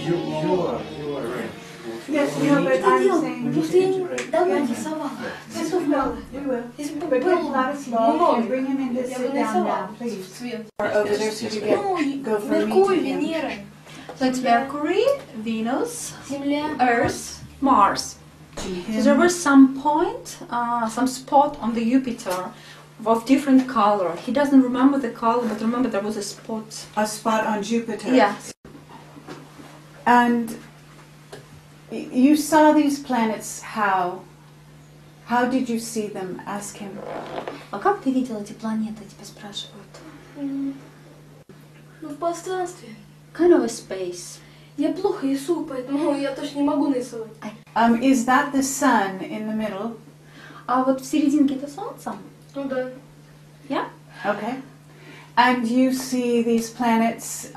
You are right. Yes, no, but I'm saying... Просто я давно рисовала. Цветов мало. Если бы But было let us know. много, Bring him in to я sit бы down now, нарисовала please. цвет. Or over there so you get, Ну, go from me to Меркурий, him. Венера, So it's Mercury, Venus, Земля, Earth, Mars. To So him. there was some point, some spot on the Jupiter of different color. He doesn't remember the color, but remember there was a spot. A spot on Jupiter. Yeah. And you saw these planets how? How did you see them? Ask him. А как ты видел эти планеты? Тебя спрашивают. ну, в пространстве. Kind of a space. Я плохо рисую, поэтому я точно не могу нарисовать. Is that the sun in the middle? А вот в серединке это Солнце? Ну да. Yeah. Okay. And you see these planets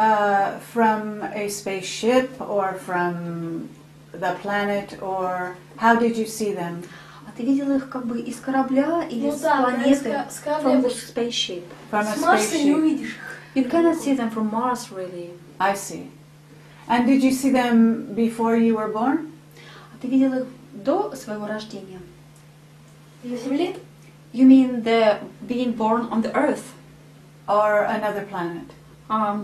from a spaceship or from the planet, or how did you see them? А ты видела их как бы из корабля или Ну с да, планеты? с корабля. From the spaceship. From a С Марса не spaceship. увидишь их. You cannot see them from Mars really. I see. And did you see them before you were born? А ты видела их до своего рождения? На Земле? You mean the being born on the Earth? Or another planet?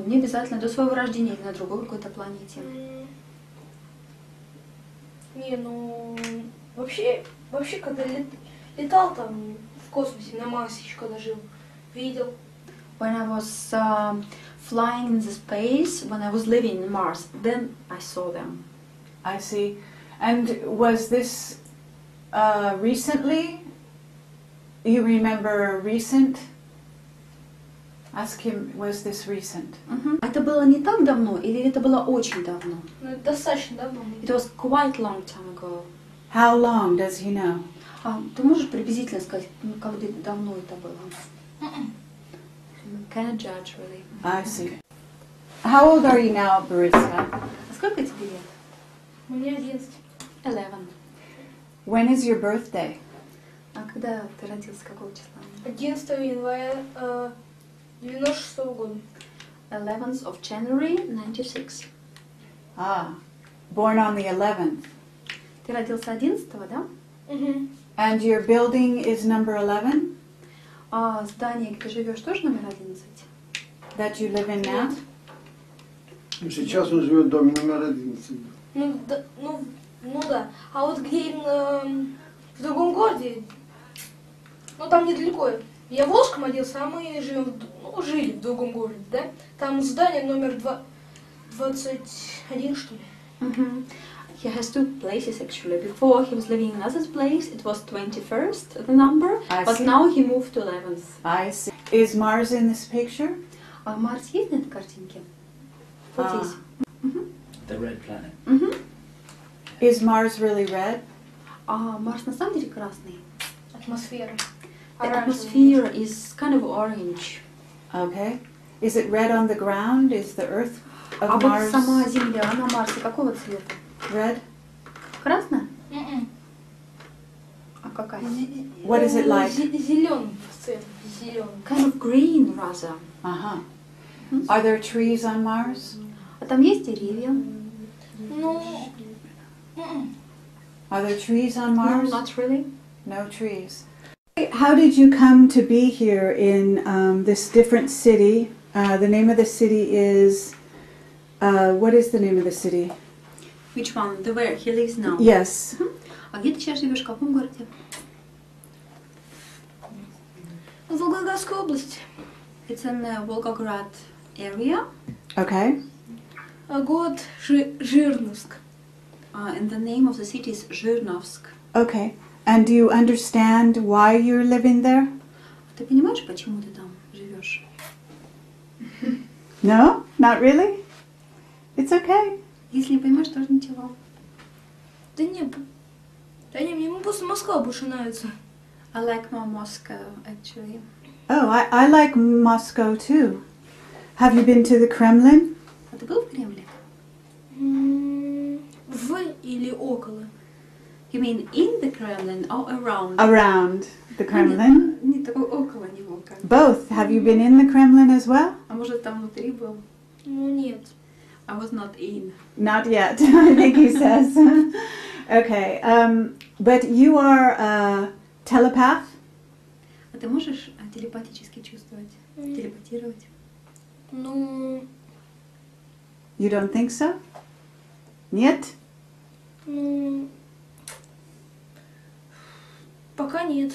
Не обязательно до своего рождения или на другой какой-то планете. Не, ну вообще когда летал там в космосе, на Марсе еще когда жил, видел. When I was flying in the space, when I was living in Mars, then I saw them. I see. And was this recently? You remember recent? Ask him, was this recent? Это было не так давно или это было очень давно? Ну, это достаточно давно. It was quite long time ago. How long does he know? Ты можешь приблизительно сказать, как давно это было? Cannot judge really. I see. How old are you now, Boriska? А сколько тебе лет? Мне 11. 11. When is your birthday? А когда ты родился, какого числа? 11 января 96 года. 11th of January 96. Ah, born on the 11th. Ты родился 11-го, да? Угу. And your building is number 11? А здание, где ты живешь, тоже номер 11? That you live in now? Сейчас он живет в доме номер 11. Ну да. А вот где в другом городе, ну там недалеко. Я в Волжском родился, а мы жили в другом городе, да? Там здание номер 21, что ли. He has two places actually. Before he was living in another place, it was 21st, the number, I but see. now he moved to 11th. I see. Is Mars in this picture? А Марс есть на этой картинке? Вот здесь. The red planet. Is Mars really red? А Марс на самом деле красный. Атмосфера. The atmosphere is kind of orange. Okay. Is it red on the ground? Is the Earth А of вот Mars сама Земля на Марсе какого цвета? red? Красная? А какая? What is it like? Зеленый цвет. Зеленый. Kind of green rather. Uh-huh. Are there trees on Mars? А там есть деревья? Ну, Are there trees on No, Mars? not really. No trees. How did you come to be here in this different city? The name of the city is... what is the name of the city? Which one? The where he lives now? Yes. А где ты сейчас живешь? В каком городе? в Волгоградской области. It's in the Volgograd area. Okay. А город Жирновск. And the name of the city is Zhirnovsk. Okay. And do you understand why you're living there? Ты понимаешь, почему ты там живешь? No? Not really? It's okay. Если не понимаешь, тоже ничего. Да не, мне просто Москва больше нравится. I like more Moscow, actually. Oh, I like Moscow too. Have you been to the Kremlin? А ты был в Кремле? В или около? You mean in the Kremlin or around? Around the Kremlin? Не такой около него, как. Both. Have you been in the Kremlin as well? А может там внутри был? Ну нет. I was not in. Not yet, I think he says. Okay, but you are a telepath? А ты можешь телепатически чувствовать? Телепатировать? Ну, You don't think so? Нет? ну, пока нет.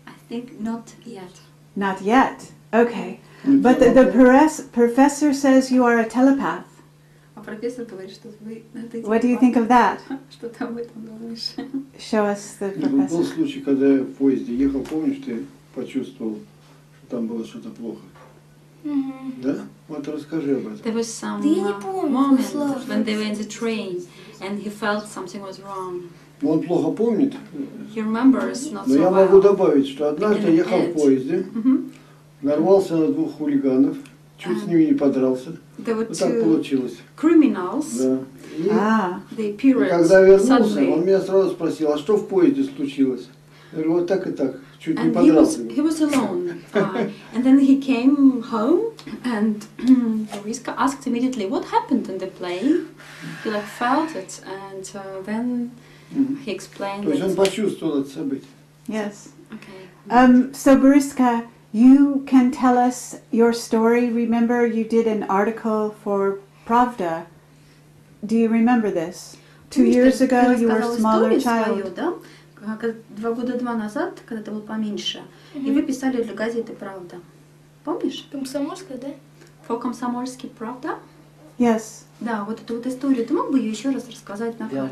I think not yet. Not yet. Okay. But the professor says you are a telepath. А профессор говорит, что вы... What do you think of that? Что ты об этом думаешь? Show us the Был professor. случай, когда я в поезде ехал, помнишь, ты почувствовал, что там было что-то плохо? Мгм. Да? Вот расскажи об этом. There was some Да я не помню, moment Слава. when they were in the train and he felt something was wrong. Ну, он плохо помнит, He remembers not но so я могу well. добавить, что однажды я ехал в поезде, Мгм. нарвался на двух хулиганов, чуть с ними не подрался. There were Вот так two получилось. criminals. Да. И Ah, They И appeared когда вернулся, suddenly. он меня сразу спросил, а что в поезде случилось? Я говорю, вот так и так, чуть не And he was подрался. alone. And then he came home and Boriska asked immediately what happened in the plane. He like felt it and then he explained То есть он it. почувствовал это событие. yes. Okay. So Boriska, you can tell us your story. Remember, you did an article for Pravda. Do you remember this? 2 years ago, you were a smaller child. Да? 2 года назад, когда ты был поменьше, и вы писали для газеты «Правда». Помнишь? Комсомольская, да? For Комсомольский «Правда»? Yes. Да, вот эту вот историю. Ты мог бы ее еще раз рассказать на камеру?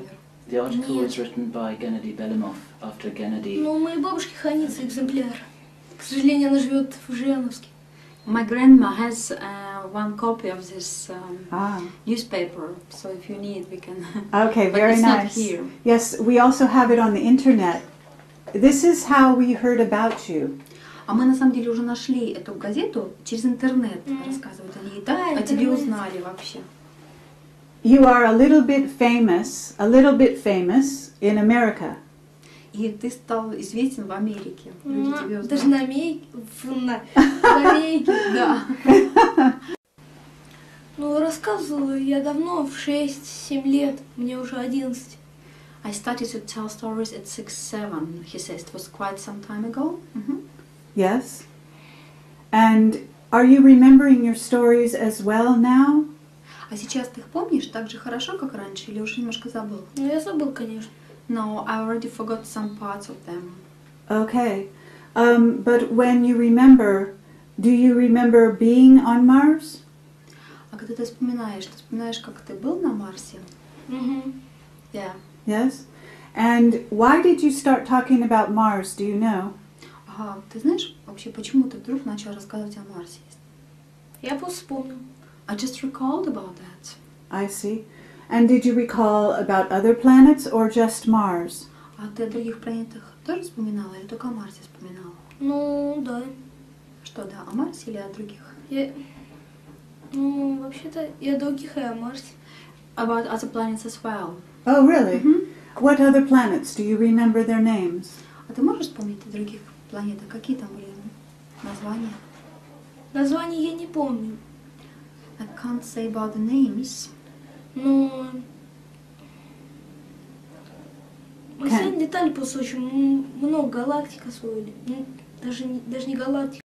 The article Нет. was written by Gennady Belimov after Gennady. Ну, у моей бабушки хранится экземпляр. К сожалению, она живет в Жирановске. My grandma has one copy of this Ah. newspaper, so if you need, we can. Okay, But very it's not nice. here. Yes, we also have it on the internet. This is how we heard about you. А мы на самом деле уже нашли эту газету через интернет, рассказывают они. И так Да, о тебе интернет. узнали вообще. You are a little bit famous in America. И ты стал известен в Америке. Люди тебя узнали. Даже на Америке. В Америке. Да. Ну, рассказывала я давно, в 6-7 лет. Мне уже 11. I started to tell stories at 6-7, he says. It was quite some time ago. Yes. And are you remembering your stories as well now? А сейчас ты их помнишь так же хорошо, как раньше, или уже немножко забыл? Ну, я забыл, конечно. No, I already forgot some parts of them. Okay. But when you remember, do you remember being on Mars? А когда ты вспоминаешь как ты был на Марсе? Мгм. Yeah. Yes. And why did you start talking about Mars? Do you know? Ага, ты знаешь вообще, почему ты вдруг начал рассказывать о Марсе? Я просто вспомнил. I just recalled about that. I see. And did you recall about other planets or just Mars? А ты о других планетах тоже вспоминала или только о Марсе вспоминала? Ну, да. Что, да, о Марсе или о других? Ну, вообще-то, я о других и о Марсе. About other planets as well. Oh, really? What other planets? Do you remember their names? А ты можешь вспомнить о других планетах? Какие там были названия? Название я не помню. I can't say about the names. Но мы сегодня летали просто очень много галактик освоили. Ну, даже не галактик,